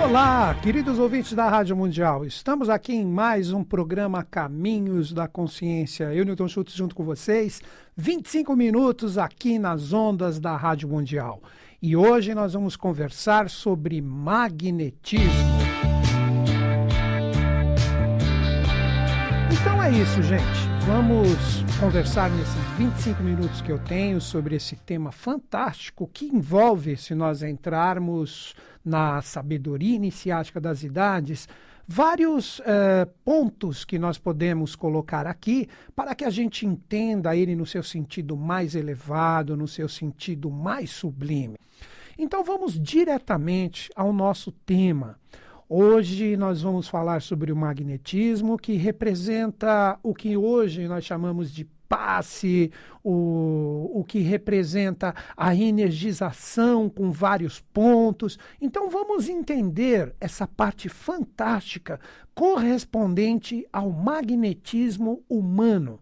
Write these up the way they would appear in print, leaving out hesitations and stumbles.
Olá, queridos ouvintes da Rádio Mundial. Estamos aqui em mais um programa Caminhos da Consciência. Eu, Newton Schultz, junto com vocês, 25 minutos aqui nas ondas da Rádio Mundial. E hoje nós vamos conversar sobre magnetismo. Então é isso, gente. Vamos conversar nesses 25 minutos que eu tenho sobre esse tema fantástico que envolve, se nós entrarmos na sabedoria iniciática das idades, vários pontos que nós podemos colocar aqui para que a gente entenda ele no seu sentido mais elevado, no seu sentido mais sublime. Então vamos diretamente ao nosso tema. Hoje nós vamos falar sobre o magnetismo, que representa o que hoje nós chamamos de passe, o que representa a energização com vários pontos. Então vamos entender essa parte fantástica correspondente ao magnetismo humano.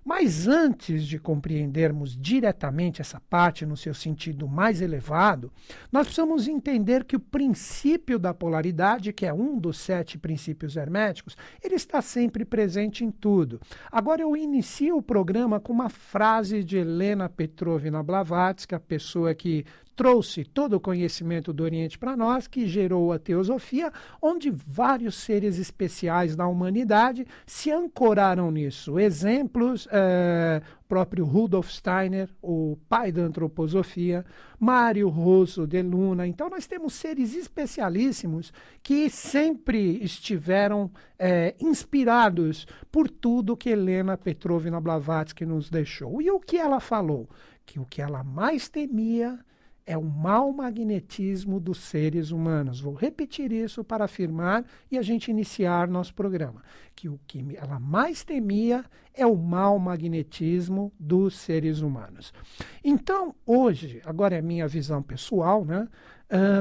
Mas antes de compreendermos diretamente essa parte no seu sentido mais elevado, nós precisamos entender que o princípio da polaridade, que é um dos 7 princípios herméticos, ele está sempre presente em tudo. Agora eu inicio o programa com uma frase de Helena Petrovna Blavatsky, a pessoa que trouxe todo o conhecimento do Oriente para nós, que gerou a teosofia, onde vários seres especiais da humanidade se ancoraram nisso. Exemplos, próprio Rudolf Steiner, o pai da antroposofia, Mário Rosso de Luna. Então nós temos seres especialíssimos que sempre estiveram inspirados por tudo que Helena Petrovna Blavatsky nos deixou. E o que ela falou? Que o que ela mais temia é o mau magnetismo dos seres humanos. Vou repetir isso para afirmar e a gente iniciar nosso programa. Que o que ela mais temia é o mau magnetismo dos seres humanos. Então, hoje, agora é minha visão pessoal, né?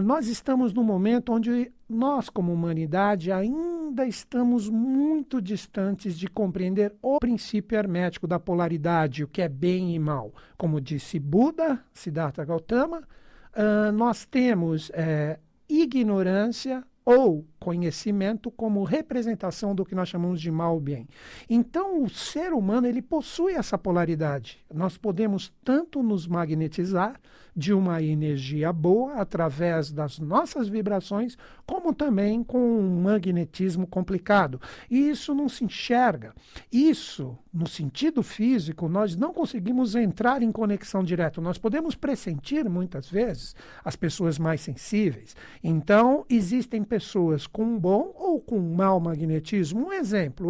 Nós estamos num momento onde nós, como humanidade, ainda estamos muito distantes de compreender o princípio hermético da polaridade, o que é bem e mal. Como disse Buda, Siddhartha Gautama, nós temos ignorância ou conhecimento como representação do que nós chamamos de mal ou bem. Então, o ser humano ele possui essa polaridade. Nós podemos tanto nos magnetizar de uma energia boa através das nossas vibrações, como também com um magnetismo complicado. E isso não se enxerga. Isso, no sentido físico, nós não conseguimos entrar em conexão direta. Nós podemos pressentir, muitas vezes, as pessoas mais sensíveis. Então, existem pessoas com um bom ou com um mau magnetismo. Um exemplo,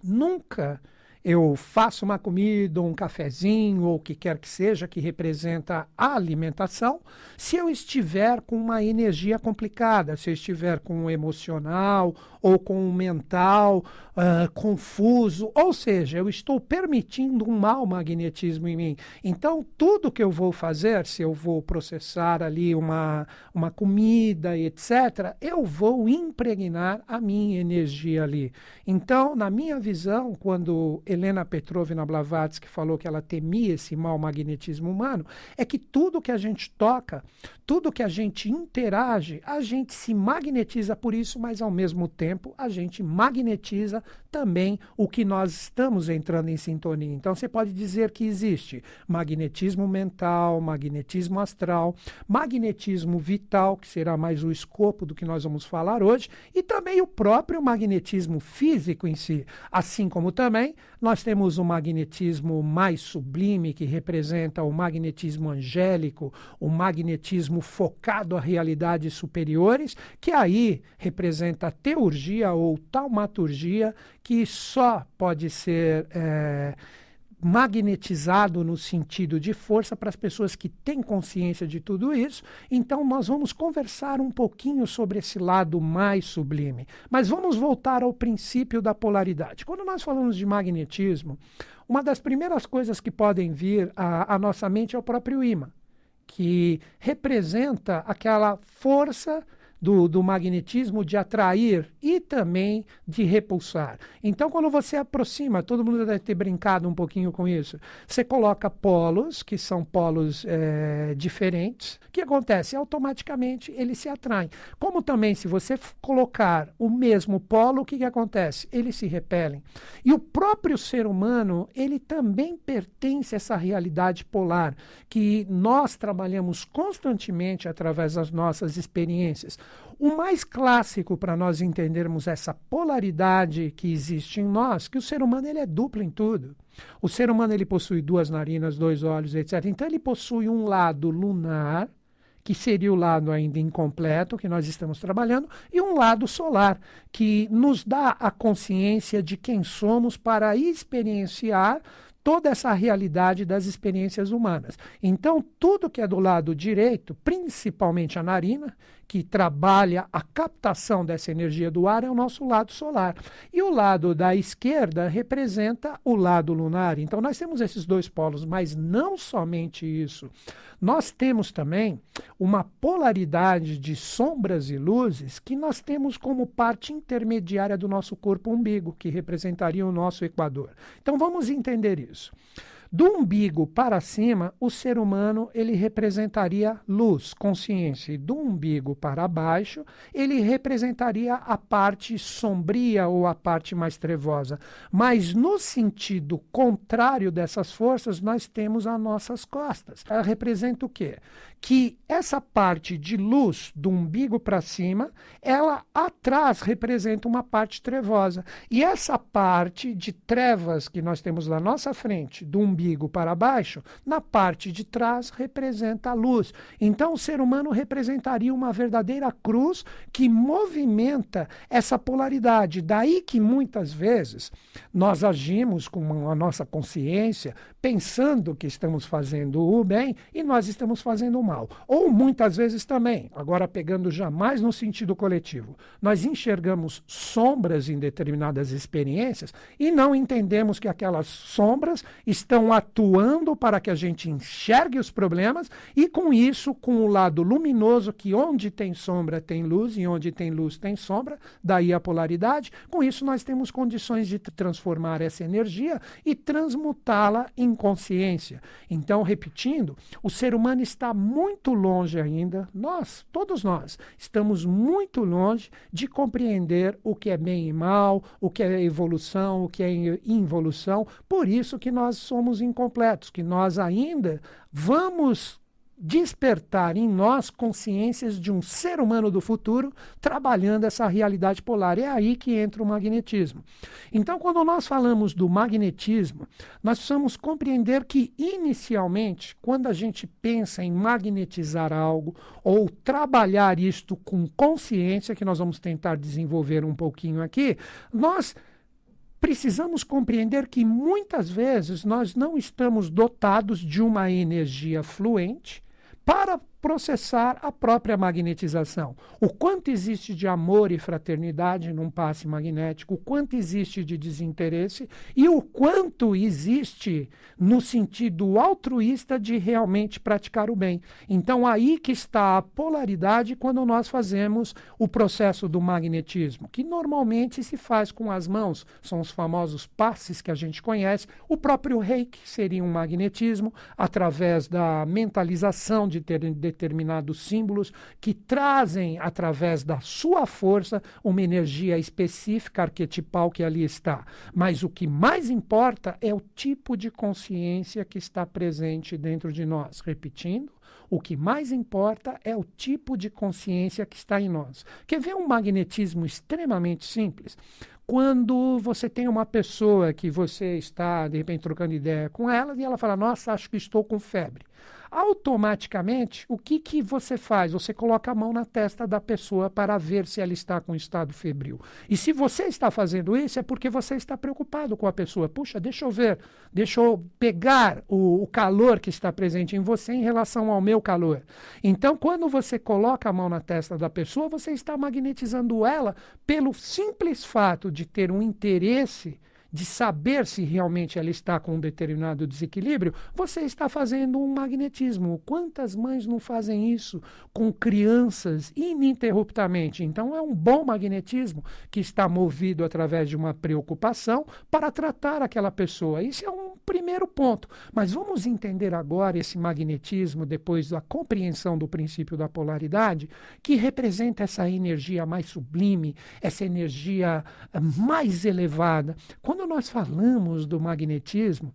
nunca eu faço uma comida, um cafezinho, ou o que quer que seja, que representa a alimentação, se eu estiver com uma energia complicada, se eu estiver com o emocional ou com o mental confuso, ou seja, eu estou permitindo um mau magnetismo em mim. Então, tudo que eu vou fazer, se eu vou processar ali uma comida, etc., eu vou impregnar a minha energia ali. Então, na minha visão, quando Helena Petrovna Blavatsky falou que ela temia esse mau magnetismo humano, é que tudo que a gente toca, tudo que a gente interage, a gente se magnetiza por isso, mas ao mesmo tempo a gente magnetiza também o que nós estamos entrando em sintonia. Então você pode dizer que existe magnetismo mental, magnetismo astral, magnetismo vital, que será mais o escopo do que nós vamos falar hoje, e também o próprio magnetismo físico em si, assim como também nós temos o magnetismo mais sublime, que representa o magnetismo angélico, o magnetismo focado a realidades superiores, que aí representa a teurgia ou taumaturgia, que só pode ser magnetizado no sentido de força para as pessoas que têm consciência de tudo isso. Então nós vamos conversar um pouquinho sobre esse lado mais sublime. Mas vamos voltar ao princípio da polaridade. Quando nós falamos de magnetismo, uma das primeiras coisas que podem vir à nossa mente é o próprio ímã, que representa aquela força do magnetismo de atrair e também de repulsar. Então, quando você aproxima, todo mundo deve ter brincado um pouquinho com isso, você coloca polos, que são polos diferentes. O que acontece? Automaticamente eles se atraem. Como também, se você colocar o mesmo polo, o que acontece? Eles se repelem. E o próprio ser humano, ele também pertence a essa realidade polar, que nós trabalhamos constantemente através das nossas experiências. O mais clássico para nós entendermos essa polaridade que existe em nós, que o ser humano ele é duplo em tudo. O ser humano ele possui 2 narinas, 2 olhos, etc. Então ele possui um lado lunar, que seria o lado ainda incompleto que nós estamos trabalhando, e um lado solar, que nos dá a consciência de quem somos para experienciar toda essa realidade das experiências humanas. Então, tudo que é do lado direito, principalmente a narina, que trabalha a captação dessa energia do ar, é o nosso lado solar. E o lado da esquerda representa o lado lunar. Então, nós temos esses 2 polos, mas não somente isso. Nós temos também uma polaridade de sombras e luzes que nós temos como parte intermediária do nosso corpo umbigo, que representaria o nosso equador. Então, vamos entender isso. Do umbigo para cima, o ser humano ele representaria luz, consciência. E do umbigo para baixo, ele representaria a parte sombria ou a parte mais trevosa. Mas no sentido contrário dessas forças, nós temos as nossas costas. Ela representa o quê? Que essa parte de luz do umbigo para cima, ela atrás representa uma parte trevosa. E essa parte de trevas que nós temos na nossa frente, do umbigo para baixo, na parte de trás representa a luz. Então o ser humano representaria uma verdadeira cruz que movimenta essa polaridade. Daí que muitas vezes nós agimos com a nossa consciência, pensando que estamos fazendo o bem e nós estamos fazendo o mal. Ou muitas vezes também, agora pegando já mais no sentido coletivo, nós enxergamos sombras em determinadas experiências e não entendemos que aquelas sombras estão atuando para que a gente enxergue os problemas e com isso, com o lado luminoso, que onde tem sombra tem luz e onde tem luz tem sombra, daí a polaridade, com isso nós temos condições de transformar essa energia e transmutá-la em consciência. Então, repetindo, o ser humano está muito longe ainda, todos nós, estamos muito longe de compreender o que é bem e mal, o que é evolução, o que é involução. Por isso que nós somos incompletos, que nós ainda vamos despertar em nós consciências de um ser humano do futuro trabalhando essa realidade polar. É aí que entra o magnetismo. Então, quando nós falamos do magnetismo, nós precisamos compreender que, inicialmente, quando a gente pensa em magnetizar algo ou trabalhar isto com consciência, que nós vamos tentar desenvolver um pouquinho aqui, nós precisamos compreender que muitas vezes nós não estamos dotados de uma energia fluente para processar a própria magnetização. O quanto existe de amor e fraternidade num passe magnético, o quanto existe de desinteresse e o quanto existe no sentido altruísta de realmente praticar o bem. Então, aí que está a polaridade quando nós fazemos o processo do magnetismo, que normalmente se faz com as mãos, são os famosos passes que a gente conhece. O próprio reiki seria um magnetismo, através da mentalização de determinados símbolos que trazem, através da sua força, uma energia específica, arquetipal que ali está. Mas o que mais importa é o tipo de consciência que está presente dentro de nós. Repetindo, o que mais importa é o tipo de consciência que está em nós. Quer ver um magnetismo extremamente simples? Quando você tem uma pessoa que você está, de repente, trocando ideia com ela e ela fala, nossa, acho que estou com febre. Automaticamente, o que você faz? Você coloca a mão na testa da pessoa para ver se ela está com estado febril. E se você está fazendo isso, é porque você está preocupado com a pessoa. Puxa, deixa eu ver, deixa eu pegar o calor que está presente em você em relação ao meu calor. Então, quando você coloca a mão na testa da pessoa, você está magnetizando ela pelo simples fato de ter um interesse de saber se realmente ela está com um determinado desequilíbrio, você está fazendo um magnetismo. Quantas mães não fazem isso com crianças ininterruptamente? Então é um bom magnetismo que está movido através de uma preocupação para tratar aquela pessoa. Isso é um primeiro ponto. Mas vamos entender agora esse magnetismo depois da compreensão do princípio da polaridade, que representa essa energia mais sublime, essa energia mais elevada. Quando nós falamos do magnetismo,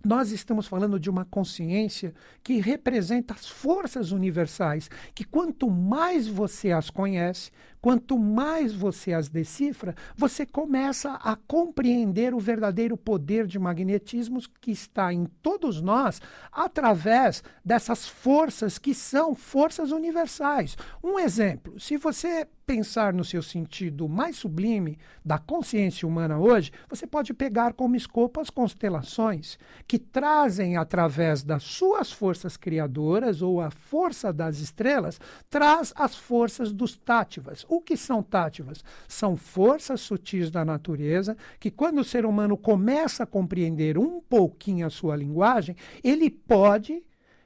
nós estamos falando de uma consciência que representa as forças universais, que quanto mais você as conhece, quanto mais você as decifra, você começa a compreender o verdadeiro poder de magnetismo que está em todos nós através dessas forças que são forças universais. Um exemplo, se você pensar no seu sentido mais sublime da consciência humana hoje, você pode pegar como escopo as constelações, que trazem através das suas forças criadoras ou a força das estrelas, traz as forças dos tátivas. O que são tátivas? São forças sutis da natureza que, quando o ser humano começa a compreender um pouquinho a sua linguagem, ele pode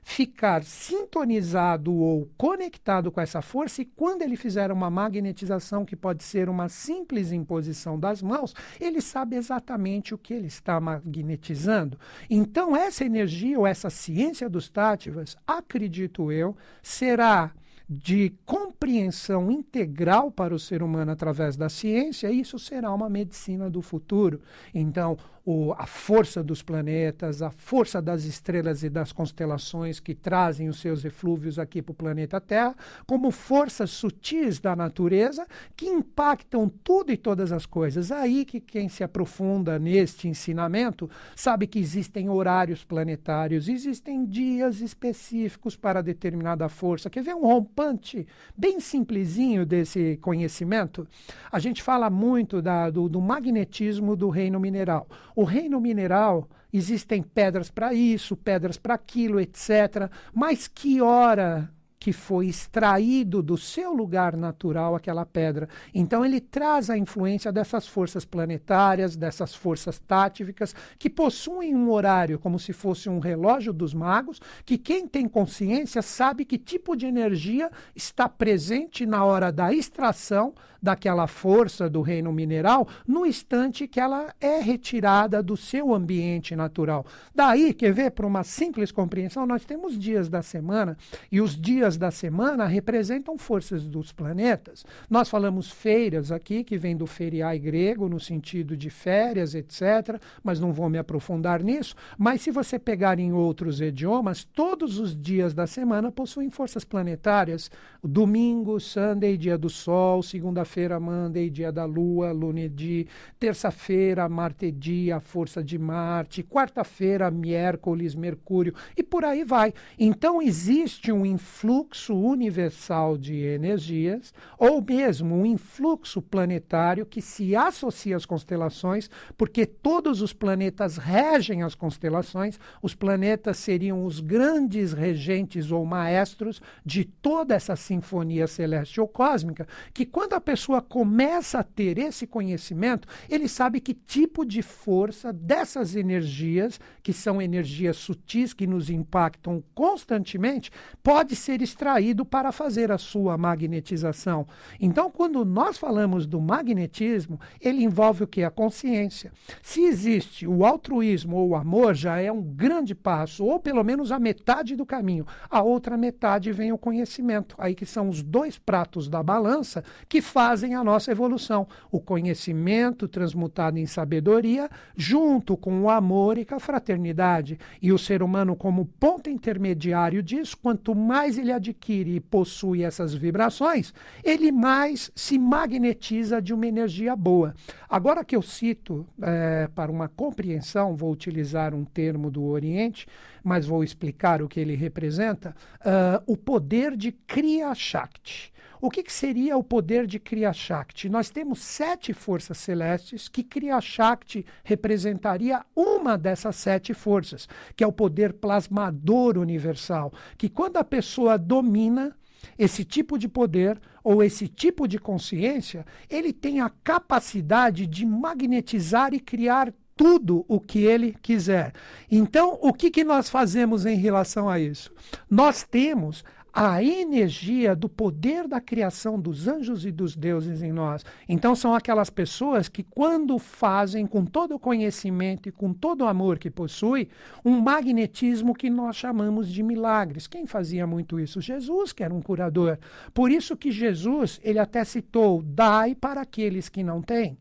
ficar sintonizado ou conectado com essa força, e quando ele fizer uma magnetização, que pode ser uma simples imposição das mãos, ele sabe exatamente o que ele está magnetizando. Então, essa energia ou essa ciência dos tátivas, acredito eu, será de compreensão integral para o ser humano através da ciência, e isso será uma medicina do futuro. Então, a força dos planetas, a força das estrelas e das constelações que trazem os seus eflúvios aqui para o planeta Terra, como forças sutis da natureza que impactam tudo e todas as coisas. Aí que quem se aprofunda neste ensinamento sabe que existem horários planetários, existem dias específicos para determinada força. Quer ver um rompante bem simplesinho desse conhecimento? A gente fala muito do magnetismo do reino mineral. O reino mineral, existem pedras para isso, pedras para aquilo, etc. Mas que hora que foi extraído do seu lugar natural aquela pedra? Então ele traz a influência dessas forças planetárias, dessas forças tátívicas, que possuem um horário como se fosse um relógio dos magos, que quem tem consciência sabe que tipo de energia está presente na hora da extração daquela força do reino mineral, no instante que ela é retirada do seu ambiente natural. Daí, quer ver, para uma simples compreensão, nós temos dias da semana, e os dias da semana representam forças dos planetas. Nós falamos feiras aqui, que vem do feriai grego, no sentido de férias, etc., mas não vou me aprofundar nisso. Mas se você pegar em outros idiomas, todos os dias da semana possuem forças planetárias. Domingo, Sunday, dia do Sol; segunda-feira, Monday, dia da Lua, Lunedi; terça-feira, Marte, a força de Marte; quarta-feira, Miércoles, Mercúrio, e por aí vai. Então existe um influxo universal de energias, ou mesmo um influxo planetário que se associa às constelações, porque todos os planetas regem as constelações. Os planetas seriam os grandes regentes ou maestros de toda essa sinfonia celeste ou cósmica, que quando a pessoa começa a ter esse conhecimento, ele sabe que tipo de força dessas energias, que são energias sutis que nos impactam constantemente, pode ser extraído para fazer a sua magnetização. Então, quando nós falamos do magnetismo, ele envolve o que? A consciência. Se existe o altruísmo ou o amor, já é um grande passo, ou pelo menos a metade do caminho. A outra metade vem o conhecimento, aí que são os dois pratos da balança que fazem a nossa evolução. O conhecimento transmutado em sabedoria, junto com o amor e com a fraternidade. E o ser humano, como ponto intermediário disso, quanto mais ele adquire e possui essas vibrações, ele mais se magnetiza de uma energia boa. Agora que eu cito, para uma compreensão, vou utilizar um termo do Oriente, mas vou explicar o que ele representa, o poder de Kriya Shakti. O que seria o poder de Kriya Shakti? Nós temos 7 forças celestes, que Kriya Shakti representaria uma dessas 7 forças, que é o poder plasmador universal, que quando a pessoa domina esse tipo de poder ou esse tipo de consciência, ele tem a capacidade de magnetizar e criar tudo o que ele quiser. Então, o que nós fazemos em relação a isso? Nós temos a energia do poder da criação dos anjos e dos deuses em nós. Então são aquelas pessoas que, quando fazem com todo o conhecimento e com todo o amor que possui, um magnetismo que nós chamamos de milagres. Quem fazia muito isso? Jesus, que era um curador. Por isso que Jesus, ele até citou: dai para aqueles que não têm.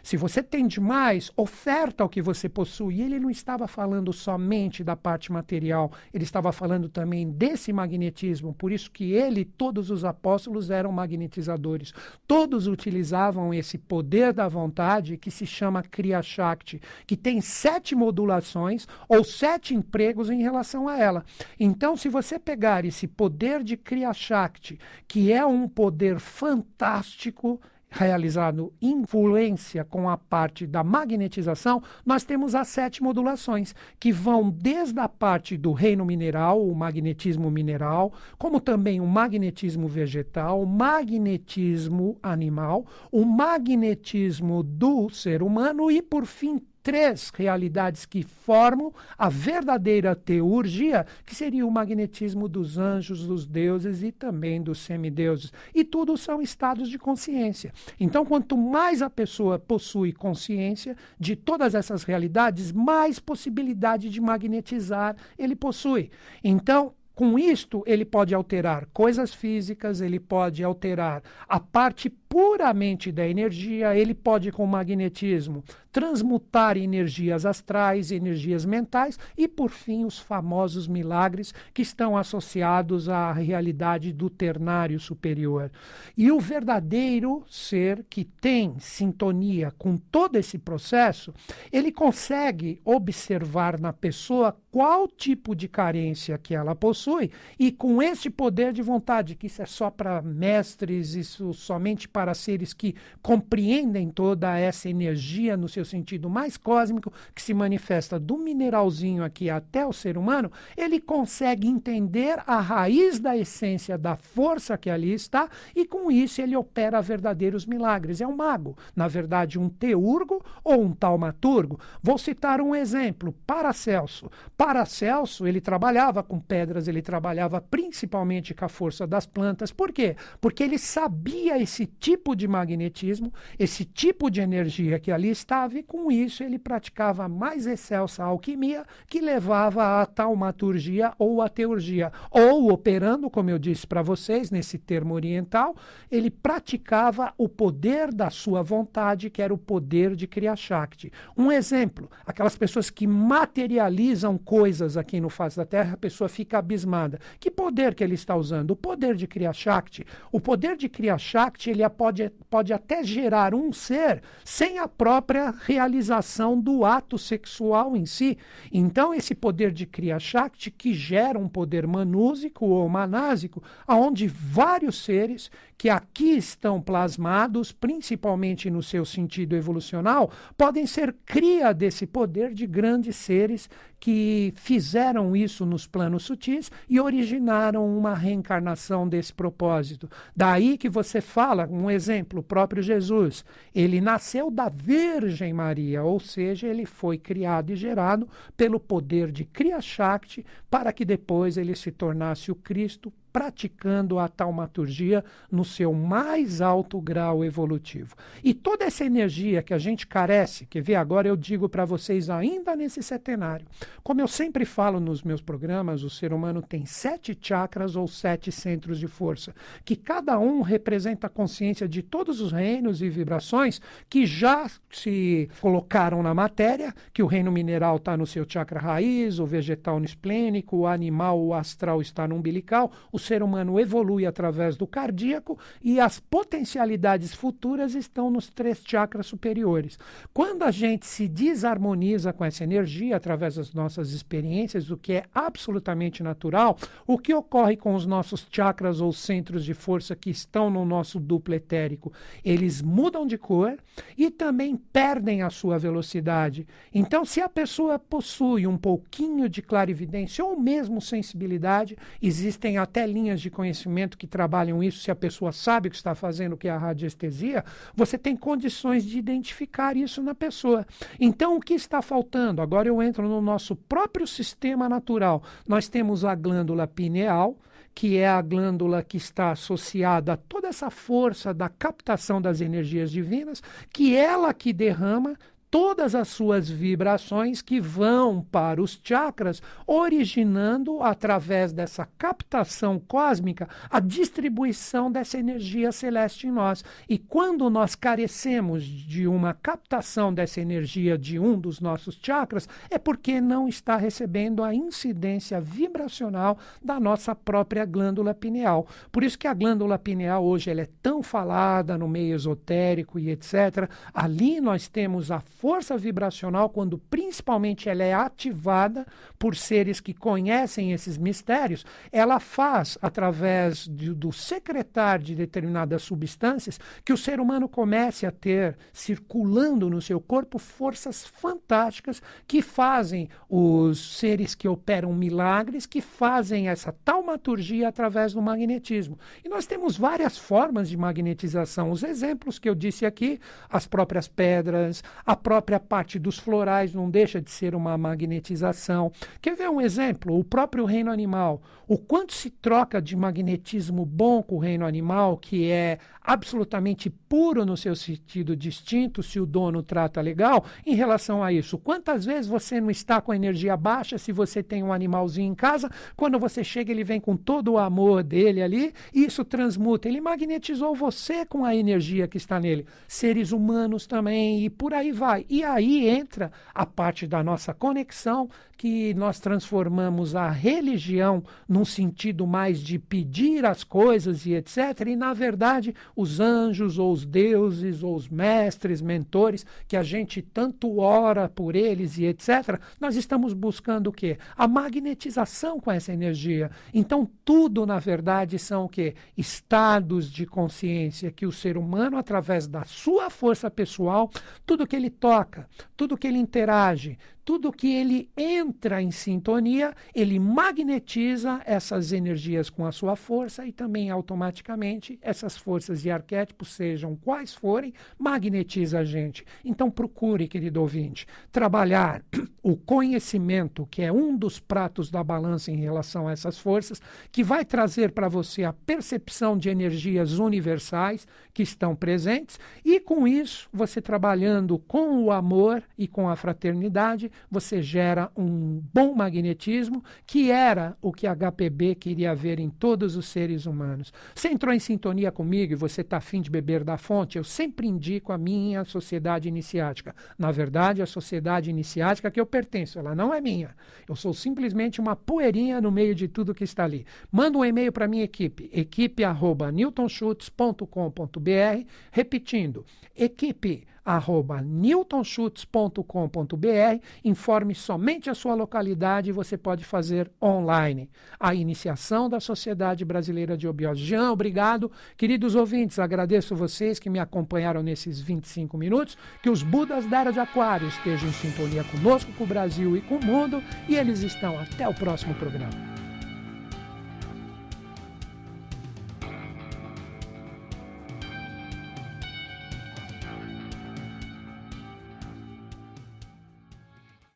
Se você tem demais, oferta o que você possui. E ele não estava falando somente da parte material, ele estava falando também desse magnetismo. Por isso que ele e todos os apóstolos eram magnetizadores. Todos utilizavam esse poder da vontade que se chama Kriya Shakti, que tem 7 modulações ou 7 empregos em relação a ela. Então, se você pegar esse poder de Kriya Shakti, que é um poder fantástico, realizado influência com a parte da magnetização, nós temos as 7 modulações, que vão desde a parte do reino mineral, o magnetismo mineral, como também o magnetismo vegetal, o magnetismo animal, o magnetismo do ser humano e, por fim, 3 realidades que formam a verdadeira teurgia, que seria o magnetismo dos anjos, dos deuses e também dos semideuses. E tudo são estados de consciência. Então, quanto mais a pessoa possui consciência de todas essas realidades, mais possibilidade de magnetizar ele possui. Então, com isto, ele pode alterar coisas físicas, ele pode alterar a parte puramente da energia, ele pode, com o magnetismo, transmutar energias astrais, energias mentais e, por fim, os famosos milagres que estão associados à realidade do ternário superior. E o verdadeiro ser que tem sintonia com todo esse processo, ele consegue observar na pessoa qual tipo de carência que ela possui e, com esse poder de vontade, que isso é só para mestres, isso somente para seres que compreendem toda essa energia no seu sentido mais cósmico, que se manifesta do mineralzinho aqui até o ser humano, ele consegue entender a raiz da essência da força que ali está e, com isso, ele opera verdadeiros milagres. É um mago, na verdade, um teurgo ou um taumaturgo. Vou citar um exemplo: Paracelso. Paracelso, ele trabalhava com pedras, ele trabalhava principalmente com a força das plantas. Por quê? Porque ele sabia esse tipo de magnetismo, esse tipo de energia que ali estava, e com isso ele praticava a mais excelsa alquimia, que levava à taumaturgia ou à teurgia. Ou, operando, como eu disse para vocês, nesse termo oriental, ele praticava o poder da sua vontade, que era o poder de Kriya Shakti. Um exemplo: aquelas pessoas que materializam coisas aqui no face da Terra, a pessoa fica abismada. Que poder que ele está usando? O poder de Kriya Shakti. O poder de Kriya Shakti, ele pode até gerar um ser sem a própria realização do ato sexual em si. Então, esse poder de Kriya Shakti, que gera um poder manúsico ou manásico, onde vários seres que aqui estão plasmados, principalmente no seu sentido evolucional, podem ser cria desse poder de grandes seres que fizeram isso nos planos sutis e originaram uma reencarnação desse propósito. Daí que você fala, um exemplo, o próprio Jesus, ele nasceu da Virgem Maria, ou seja, ele foi criado e gerado pelo poder de Kriya Shakti para que depois ele se tornasse o Cristo, praticando a taumaturgia no seu mais alto grau evolutivo. E toda essa energia que a gente carece, quer ver, agora eu digo para vocês ainda nesse setenário, como eu sempre falo nos meus programas, o ser humano tem 7 chakras ou 7 centros de força, que cada um representa a consciência de todos os reinos e vibrações que já se colocaram na matéria, que o reino mineral está no seu chakra raiz, o vegetal no esplênico, o animal, o astral está no umbilical, o ser humano evolui através do cardíaco e as potencialidades futuras estão nos 3 chakras superiores. Quando a gente se desarmoniza com essa energia através das nossas experiências, o que é absolutamente natural, o que ocorre com os nossos chakras ou centros de força que estão no nosso duplo etérico? Eles mudam de cor e também perdem a sua velocidade. Então, se a pessoa possui um pouquinho de clarividência ou mesmo sensibilidade, existem até linhas de conhecimento que trabalham isso, se a pessoa sabe o que está fazendo, o que é a radiestesia, você tem condições de identificar isso na pessoa. Então, o que está faltando? Agora eu entro no nosso próprio sistema natural. Nós temos a glândula pineal, que é a glândula que está associada a toda essa força da captação das energias divinas, que ela que derrama todas as suas vibrações que vão para os chakras, originando, através dessa captação cósmica, a distribuição dessa energia celeste em nós. E quando nós carecemos de uma captação dessa energia de um dos nossos chakras, é porque não está recebendo a incidência vibracional da nossa própria glândula pineal. Por isso que a glândula pineal hoje ela é tão falada no meio esotérico e etc. Ali nós temos a força vibracional, quando principalmente ela é ativada por seres que conhecem esses mistérios, ela faz, através do secretar de determinadas substâncias, que o ser humano comece a ter, circulando no seu corpo, forças fantásticas que fazem os seres que operam milagres, que fazem essa taumaturgia através do magnetismo. E nós temos várias formas de magnetização. Os exemplos que eu disse aqui, as próprias pedras, a própria parte dos florais não deixa de ser uma magnetização. Quer ver um exemplo? O próprio reino animal. O quanto se troca de magnetismo bom com o reino animal, que é absolutamente puro no seu sentido distinto, se o dono trata legal, em relação a isso. Quantas vezes você não está com energia baixa se você tem um animalzinho em casa, quando você chega ele vem com todo o amor dele ali, e isso transmuta. Ele magnetizou você com a energia que está nele. Seres humanos também, e por aí vai. E aí entra a parte da nossa conexão, que nós transformamos a religião num sentido mais de pedir as coisas e etc. E, na verdade, os anjos, ou os deuses, ou os mestres, mentores, que a gente tanto ora por eles e etc., nós estamos buscando o quê? A magnetização com essa energia. Então, tudo, na verdade, são o quê? Estados de consciência que o ser humano, através da sua força pessoal, tudo que ele toca, tudo que ele interage, tudo que ele entra em sintonia, ele magnetiza essas energias com a sua força e também automaticamente essas forças e arquétipos, sejam quais forem, magnetiza a gente. Então procure, querido ouvinte, trabalhar o conhecimento, que é um dos pratos da balança em relação a essas forças, que vai trazer para você a percepção de energias universais que estão presentes, e com isso, você trabalhando com o amor e com a fraternidade, você gera um bom magnetismo, que era o que a HPB queria ver em todos os seres humanos. Você entrou em sintonia comigo e você está afim de beber da fonte? Eu sempre indico a minha sociedade iniciática. Na verdade, a sociedade iniciática que eu pertenço, ela não é minha. Eu sou simplesmente uma poeirinha no meio de tudo que está ali. Manda um e-mail para a minha equipe, equipe@newtonschutz.com.br, repetindo, equipe@newtonschutz.com.br, informe somente a sua localidade e você pode fazer online a iniciação da Sociedade Brasileira de Obiose. Jean, obrigado. Queridos ouvintes, agradeço vocês que me acompanharam nesses 25 minutos, que os Budas da Era de Aquário estejam em sintonia conosco, com o Brasil e com o mundo, e eles estão. Até o próximo programa.